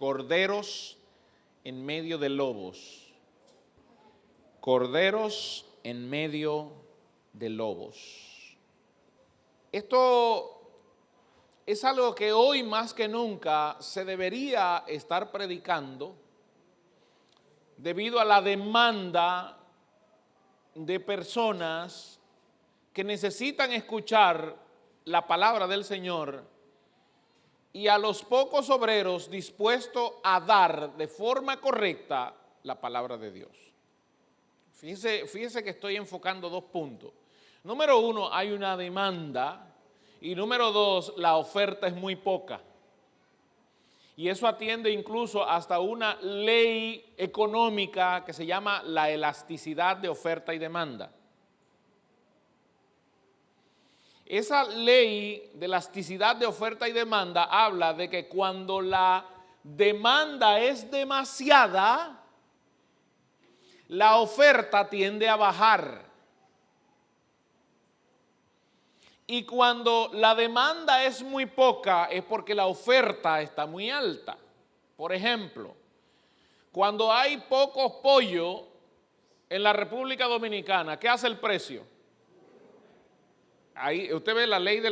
corderos en medio de lobos. Corderos en medio de lobos. Esto es algo que hoy más que nunca se debería estar predicando debido a la demanda de personas que necesitan escuchar la palabra del Señor y a los pocos obreros dispuestos a dar de forma correcta la palabra de Dios. Fíjese que estoy enfocando dos puntos. Número uno, hay una demanda. Y número dos, la oferta es muy poca. Y eso atiende incluso hasta una ley económica que se llama la elasticidad de oferta y demanda. Esa ley de elasticidad de oferta y demanda habla de que cuando la demanda es demasiada, la oferta tiende a bajar. Y cuando la demanda es muy poca es porque la oferta está muy alta. Por ejemplo, cuando hay pocos pollos en la República Dominicana, ¿qué hace el precio? Ahí usted ve la ley de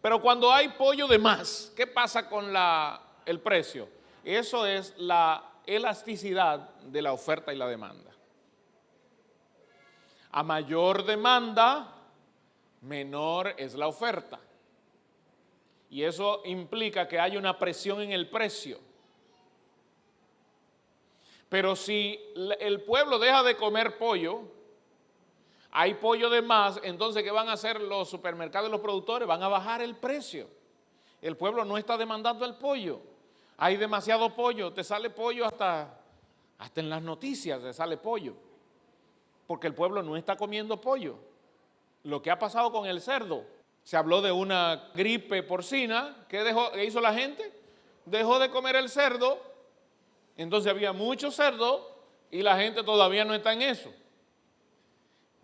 Pero cuando hay pollo de más, ¿qué pasa con el precio? Eso es la elasticidad de la oferta y la demanda. A mayor demanda, menor es la oferta. Y eso implica que hay una presión en el precio. Pero si el pueblo deja de comer pollo, hay pollo de más, entonces ¿qué van a hacer los supermercados y los productores? Van a bajar el precio. El pueblo no está demandando el pollo. Hay demasiado pollo, te sale pollo hasta en las noticias te sale pollo. Porque el pueblo no está comiendo pollo. Lo que ha pasado con el cerdo, se habló de una gripe porcina, ¿qué hizo la gente? Dejó de comer el cerdo, entonces había mucho cerdo y la gente todavía no está en eso.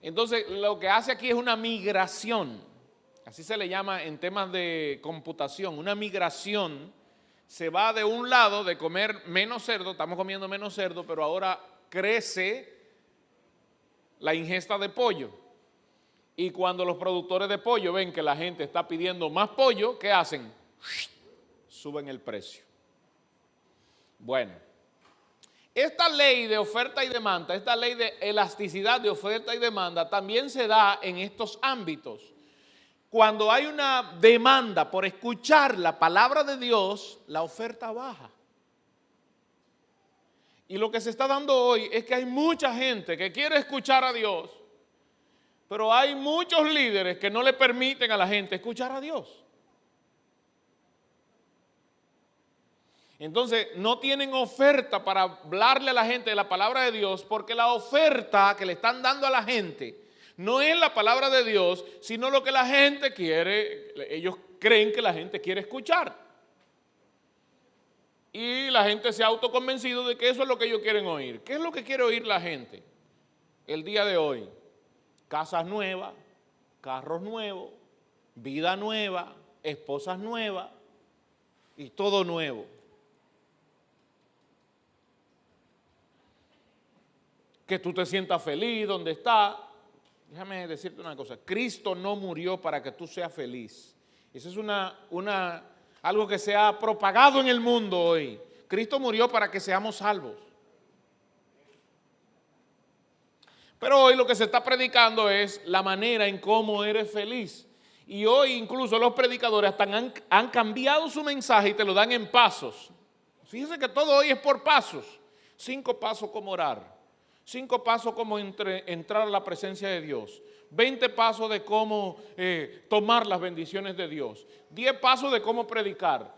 Entonces lo que hace aquí es una migración, así se le llama en temas de computación, una migración. Se va de un lado de comer menos cerdo, estamos comiendo menos cerdo, pero ahora crece la ingesta de pollo. Y cuando los productores de pollo ven que la gente está pidiendo más pollo, ¿qué hacen? Suben el precio. Bueno, esta ley de oferta y demanda, esta ley de elasticidad de oferta y demanda también se da en estos ámbitos. Cuando hay una demanda por escuchar la palabra de Dios, la oferta baja. Y lo que se está dando hoy es que hay mucha gente que quiere escuchar a Dios, pero hay muchos líderes que no le permiten a la gente escuchar a Dios. Entonces, no tienen oferta para hablarle a la gente de la palabra de Dios, porque la oferta que le están dando a la gente no es la palabra de Dios, sino lo que la gente quiere, ellos creen que la gente quiere escuchar. Y la gente se ha autoconvencido de que eso es lo que ellos quieren oír. ¿Qué es lo que quiere oír la gente el día de hoy? Casas nuevas, carros nuevos, vida nueva, esposas nuevas y todo nuevo. Que tú te sientas feliz donde estás. Déjame decirte una cosa, Cristo no murió para que tú seas feliz. Eso es algo que se ha propagado en el mundo hoy. Cristo murió para que seamos salvos. Pero hoy lo que se está predicando es la manera en cómo eres feliz. Y hoy incluso los predicadores hasta han cambiado su mensaje y te lo dan en pasos. Fíjense que todo hoy es por pasos. 5 pasos como orar. 5 pasos como entrar a la presencia de Dios. 20 pasos de cómo tomar las bendiciones de Dios. 10 pasos de cómo predicar.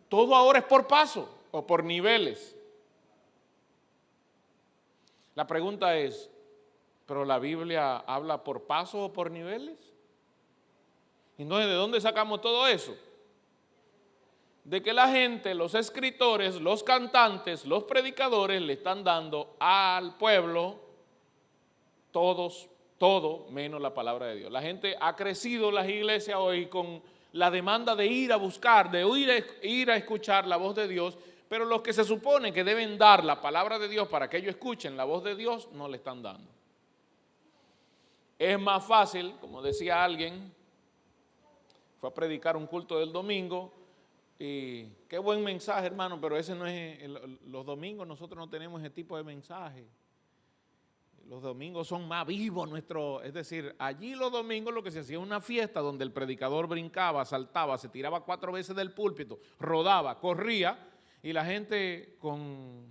Todo ahora es por pasos o por niveles. La pregunta es, ¿pero la Biblia habla por pasos o por niveles? Entonces, ¿de dónde sacamos todo eso? De que la gente, los escritores, los cantantes, los predicadores le están dando al pueblo todo menos la palabra de Dios. La gente ha crecido en las iglesias hoy con la demanda de ir a buscar, de ir a escuchar la voz de Dios, Pero los que se supone que deben dar la palabra de Dios para que ellos escuchen la voz de Dios, no le están dando. Es más fácil, como decía alguien, fue a predicar un culto del domingo, y qué buen mensaje, hermano, pero ese no es, los domingos nosotros no tenemos ese tipo de mensaje. Los domingos son más vivos es decir, allí los domingos lo que se hacía una fiesta donde el predicador brincaba, saltaba, se tiraba 4 veces del púlpito, rodaba, corría, y la gente con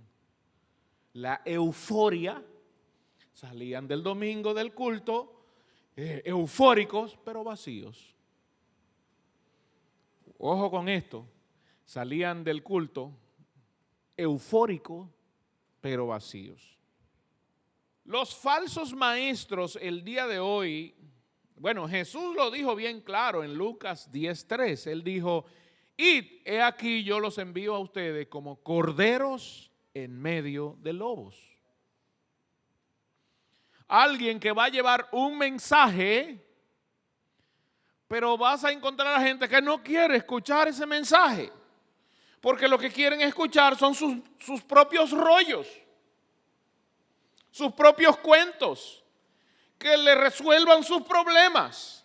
la euforia salían del domingo del culto, eufóricos pero vacíos. Ojo con esto, salían del culto eufóricos pero vacíos. Los falsos maestros el día de hoy, bueno, Jesús lo dijo bien claro en Lucas 10:3. Él dijo, id, he aquí yo los envío a ustedes como corderos en medio de lobos. Alguien que va a llevar un mensaje, pero vas a encontrar a gente que no quiere escuchar ese mensaje, porque lo que quieren escuchar son sus propios rollos, sus propios cuentos, que le resuelvan sus problemas.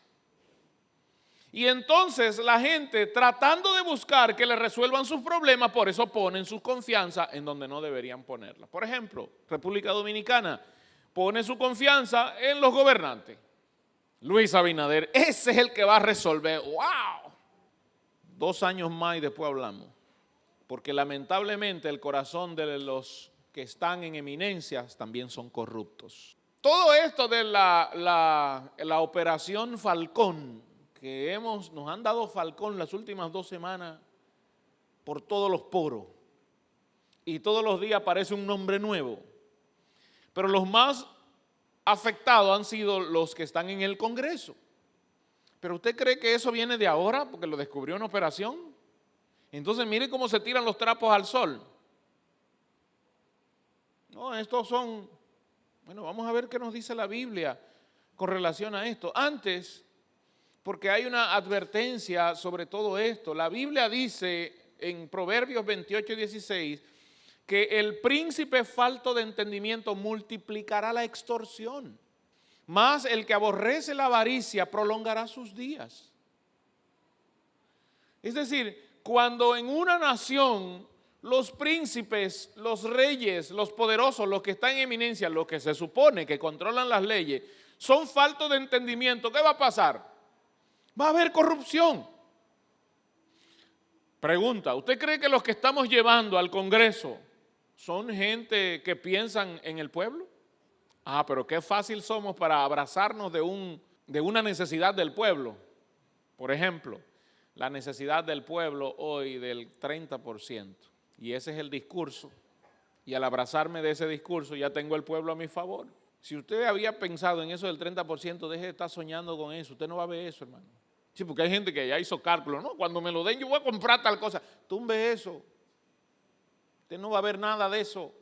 Y entonces la gente, tratando de buscar que le resuelvan sus problemas, por eso ponen su confianza en donde no deberían ponerla. Por ejemplo, República Dominicana pone su confianza en los gobernantes. Luis Abinader, ese es el que va a resolver. ¡Wow! 2 años más y después hablamos. Porque lamentablemente el corazón de los que están en eminencias también son corruptos. Todo esto de la operación Falcón, que nos han dado Falcón las últimas 2 semanas por todos los poros, y todos los días aparece un nombre nuevo, pero los más afectados han sido los que están en el Congreso. ¿Pero usted cree que eso viene de ahora porque lo descubrió en operación? Entonces mire cómo se tiran los trapos al sol. No, estos son, bueno, vamos a ver qué nos dice la Biblia con relación a esto. Antes, porque hay una advertencia sobre todo esto. La Biblia dice en Proverbios 28:16 que el príncipe falto de entendimiento multiplicará la extorsión, mas el que aborrece la avaricia prolongará sus días. Es decir, cuando en una nación los príncipes, los reyes, los poderosos, los que están en eminencia, los que se supone que controlan las leyes, son faltos de entendimiento, ¿qué va a pasar? Va a haber corrupción. Pregunta, ¿usted cree que los que estamos llevando al Congreso son gente que piensan en el pueblo? Ah, pero qué fácil somos para abrazarnos de una necesidad del pueblo. Por ejemplo, la necesidad del pueblo hoy del 30%. Y ese es el discurso. Y al abrazarme de ese discurso ya tengo el pueblo a mi favor. Si usted había pensado en eso del 30%, deje de estar soñando con eso. Usted no va a ver eso, hermano. Sí, porque hay gente que ya hizo cálculo. No, cuando me lo den yo voy a comprar tal cosa. Tumbe eso. Usted no va a ver nada de eso.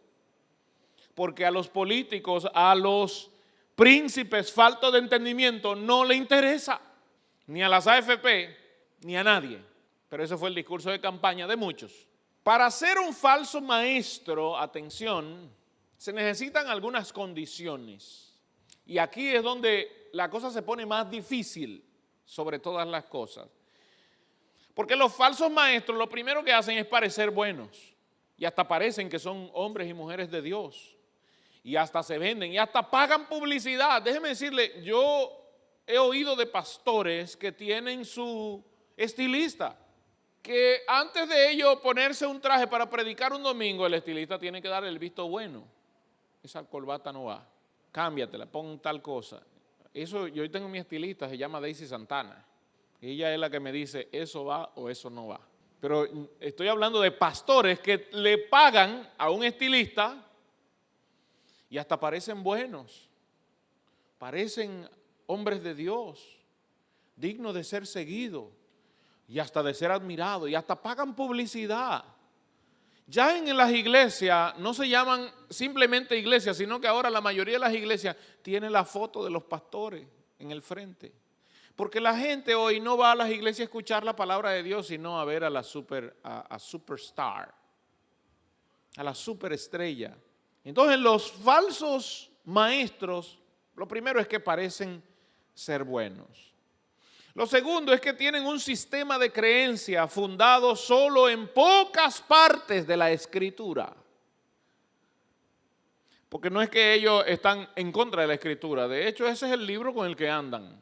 Porque a los políticos, a los príncipes faltos de entendimiento no le interesa. Ni a las AFP, ni a nadie. Pero ese fue el discurso de campaña de muchos. Para ser un falso maestro, atención, se necesitan algunas condiciones. Y aquí es donde la cosa se pone más difícil sobre todas las cosas. Porque los falsos maestros lo primero que hacen es parecer buenos. Y hasta parecen que son hombres y mujeres de Dios. Y hasta se venden y hasta pagan publicidad. Déjeme decirle, yo he oído de pastores que tienen su estilista, que antes de ellos ponerse un traje para predicar un domingo, el estilista tiene que dar el visto bueno. Esa corbata no va, cámbiatela, pon tal cosa. Eso, yo tengo mi estilista, se llama Daisy Santana. Ella es la que me dice, eso va o eso no va. Pero estoy hablando de pastores que le pagan a un estilista y hasta parecen buenos, parecen hombres de Dios, dignos de ser seguidos y hasta de ser admirados, y hasta pagan publicidad. Ya en las iglesias no se llaman simplemente iglesias, sino que ahora la mayoría de las iglesias tienen la foto de los pastores en el frente. Porque la gente hoy no va a las iglesias a escuchar la palabra de Dios, sino a ver a la superstar. a la superestrella. Entonces los falsos maestros, lo primero es que parecen ser buenos. Lo segundo es que tienen un sistema de creencia fundado solo en pocas partes de la Escritura. Porque no es que ellos están en contra de la Escritura, de hecho ese es el libro con el que andan.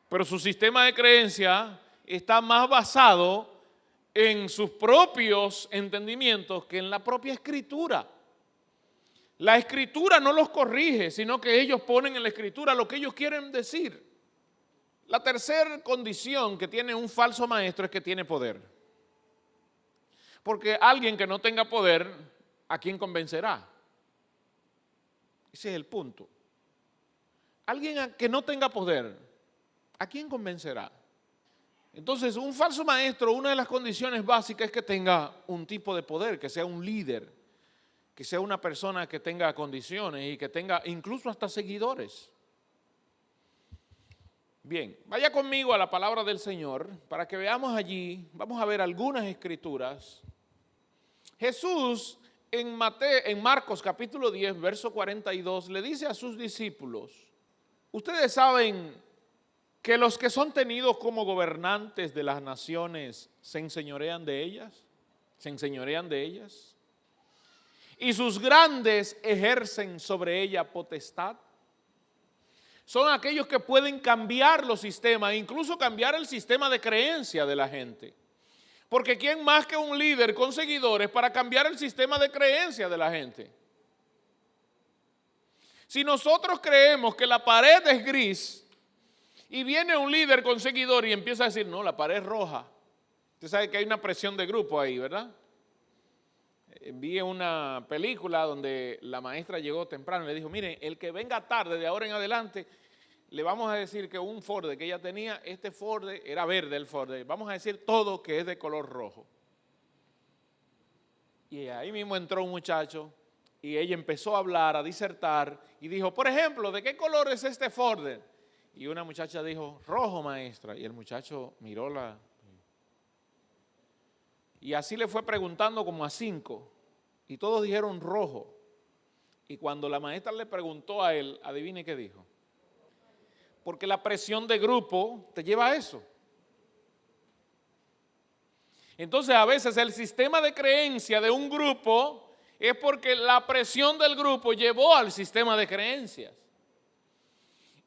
Pero su sistema de creencia está más basado en sus propios entendimientos que en la propia Escritura. La Escritura no los corrige, sino que ellos ponen en la Escritura lo que ellos quieren decir. La tercera condición que tiene un falso maestro es que tiene poder. Porque alguien que no tenga poder, ¿a quién convencerá? Ese es el punto. Alguien que no tenga poder, ¿a quién convencerá? Entonces, un falso maestro, una de las condiciones básicas es que tenga un tipo de poder, que sea un líder, que sea una persona que tenga condiciones y que tenga incluso hasta seguidores. Bien, vaya conmigo a la palabra del Señor para que veamos allí, vamos a ver algunas escrituras. Jesús en Marcos capítulo 10, verso 42, le dice a sus discípulos, ustedes saben que los que son tenidos como gobernantes de las naciones se enseñorean de ellas, y sus grandes ejercen sobre ella potestad. Son aquellos que pueden cambiar los sistemas, incluso cambiar el sistema de creencia de la gente. Porque ¿quién más que un líder con seguidores para cambiar el sistema de creencia de la gente? Si nosotros creemos que la pared es gris y viene un líder con seguidores y empieza a decir, no, la pared es roja. Usted sabe que hay una presión de grupo ahí, ¿verdad? Vi una película donde la maestra llegó temprano y le dijo, miren, el que venga tarde de ahora en adelante, le vamos a decir que un Ford que ella tenía, este Ford era verde el Ford, vamos a decir todo que es de color rojo. Y ahí mismo entró un muchacho y ella empezó a hablar, a disertar y dijo, por ejemplo, ¿de qué color es este Ford? Y una muchacha dijo, rojo, maestra. Y el muchacho miró y así le fue preguntando como a 5. Y todos dijeron rojo. Y cuando la maestra le preguntó a él, adivine qué dijo. Porque la presión de grupo te lleva a eso. Entonces a veces el sistema de creencia de un grupo es porque la presión del grupo llevó al sistema de creencias.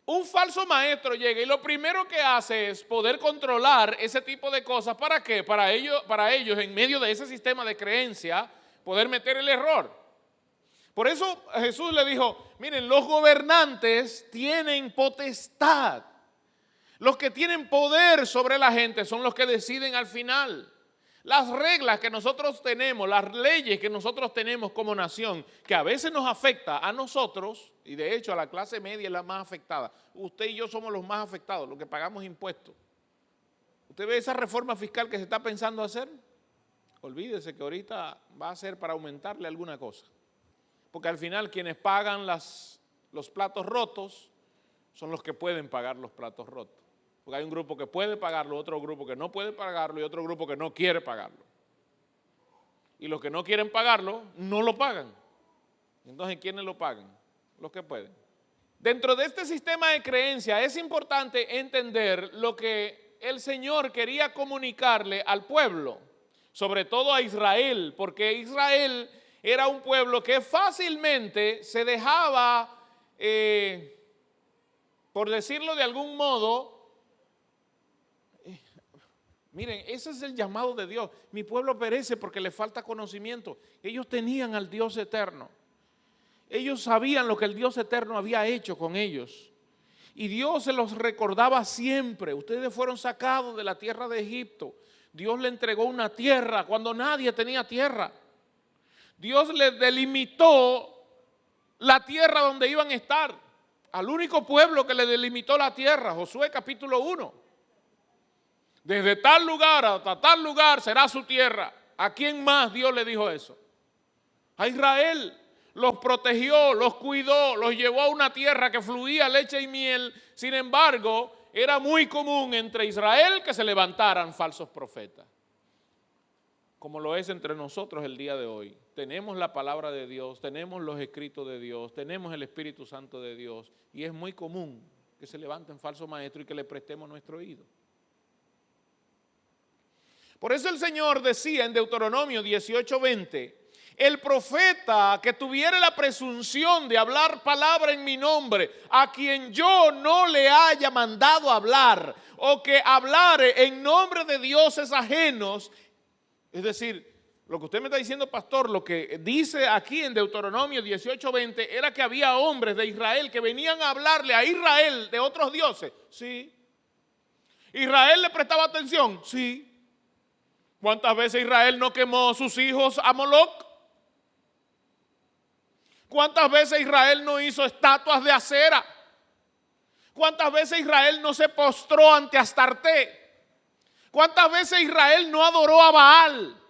Un falso maestro llega y lo primero que hace es poder controlar ese tipo de cosas. ¿Para qué? Para ellos, en medio de ese sistema de creencia, poder meter el error. Por eso Jesús le dijo, miren, los gobernantes tienen potestad. Los que tienen poder sobre la gente son los que deciden al final. Las reglas que nosotros tenemos, las leyes que nosotros tenemos como nación, que a veces nos afecta a nosotros, y de hecho a la clase media es la más afectada. Usted y yo somos los más afectados, los que pagamos impuestos. ¿Usted ve esa reforma fiscal que se está pensando hacer? Olvídese que ahorita va a ser para aumentarle alguna cosa. Porque al final quienes pagan los platos rotos son los que pueden pagar los platos rotos. Porque hay un grupo que puede pagarlo, otro grupo que no puede pagarlo y otro grupo que no quiere pagarlo. Y los que no quieren pagarlo, no lo pagan. Entonces, ¿quiénes lo pagan? Los que pueden. Dentro de este sistema de creencia es importante entender lo que el Señor quería comunicarle al pueblo, sobre todo a Israel, porque Israel era un pueblo que fácilmente se dejaba, por decirlo de algún modo, miren, ese es el llamado de Dios. Mi pueblo perece porque le falta conocimiento. Ellos tenían al Dios eterno. Ellos sabían lo que el Dios eterno había hecho con ellos. Y Dios se los recordaba siempre. Ustedes fueron sacados de la tierra de Egipto. Dios le entregó una tierra cuando nadie tenía tierra. Dios les delimitó la tierra donde iban a estar. Al único pueblo que le delimitó la tierra, Josué capítulo 1. Desde tal lugar hasta tal lugar será su tierra. ¿A quién más Dios le dijo eso? A Israel. Los protegió, los cuidó, los llevó a una tierra que fluía leche y miel. Sin embargo, era muy común entre Israel que se levantaran falsos profetas. como lo es entre nosotros el día de hoy. Tenemos la palabra de Dios, tenemos los escritos de Dios, tenemos el Espíritu Santo de Dios, y es muy común que se levanten falsos maestros y que le prestemos nuestro oído. Por eso el Señor decía en Deuteronomio 18:20, el profeta que tuviere la presunción de hablar palabra en mi nombre, a quien yo no le haya mandado hablar, o que hablare en nombre de dioses ajenos, es decir, lo que usted me está diciendo, pastor, lo que dice aquí en Deuteronomio 18:20, era que había hombres de Israel que venían a hablarle a Israel de otros dioses. Sí. ¿Israel le prestaba atención? Sí. ¿Cuántas veces Israel no quemó sus hijos a Moloc? ¿Cuántas veces Israel no hizo estatuas de acera? ¿Cuántas veces Israel no se postró ante Astarte? ¿Cuántas veces Israel no adoró a Baal?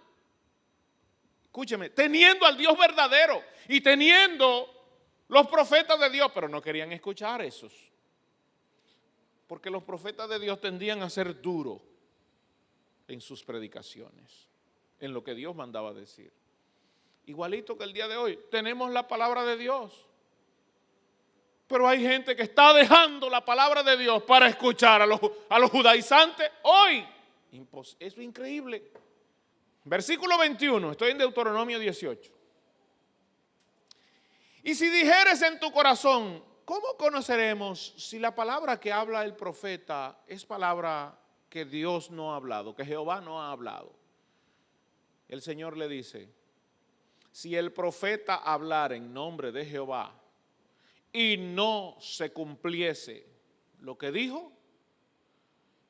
Escúcheme, teniendo al Dios verdadero y teniendo los profetas de Dios, pero no querían escuchar esos. Porque los profetas de Dios tendían a ser duros en sus predicaciones, en lo que Dios mandaba decir. Igualito que el día de hoy, tenemos la palabra de Dios. Pero hay gente que está dejando la palabra de Dios para escuchar a los judaizantes hoy. Eso es increíble. Versículo 21, estoy en Deuteronomio 18. Y si dijeres en tu corazón, ¿cómo conoceremos si la palabra que habla el profeta es palabra que Dios no ha hablado, que Jehová no ha hablado? El Señor le dice, si el profeta hablara en nombre de Jehová y no se cumpliese lo que dijo,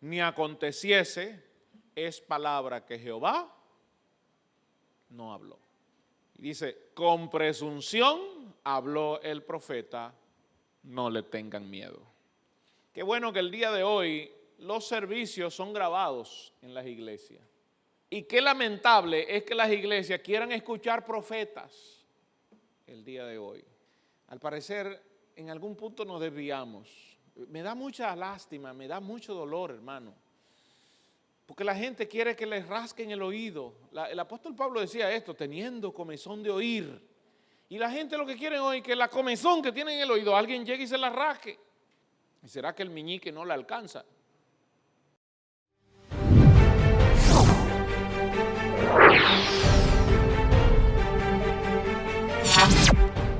ni aconteciese, es palabra que Jehová no habló. Y dice, con presunción habló el profeta, no le tengan miedo. Qué bueno que el día de hoy los servicios son grabados en las iglesias. Y qué lamentable es que las iglesias quieran escuchar profetas el día de hoy. Al parecer, en algún punto nos desviamos. Me da mucha lástima, me da mucho dolor, hermano. Porque la gente quiere que les rasquen el oído. El apóstol Pablo decía esto, teniendo comezón de oír. Y la gente lo que quiere hoy es que la comezón que tiene en el oído, alguien llegue y se la rasque. ¿Y será que el meñique no la alcanza?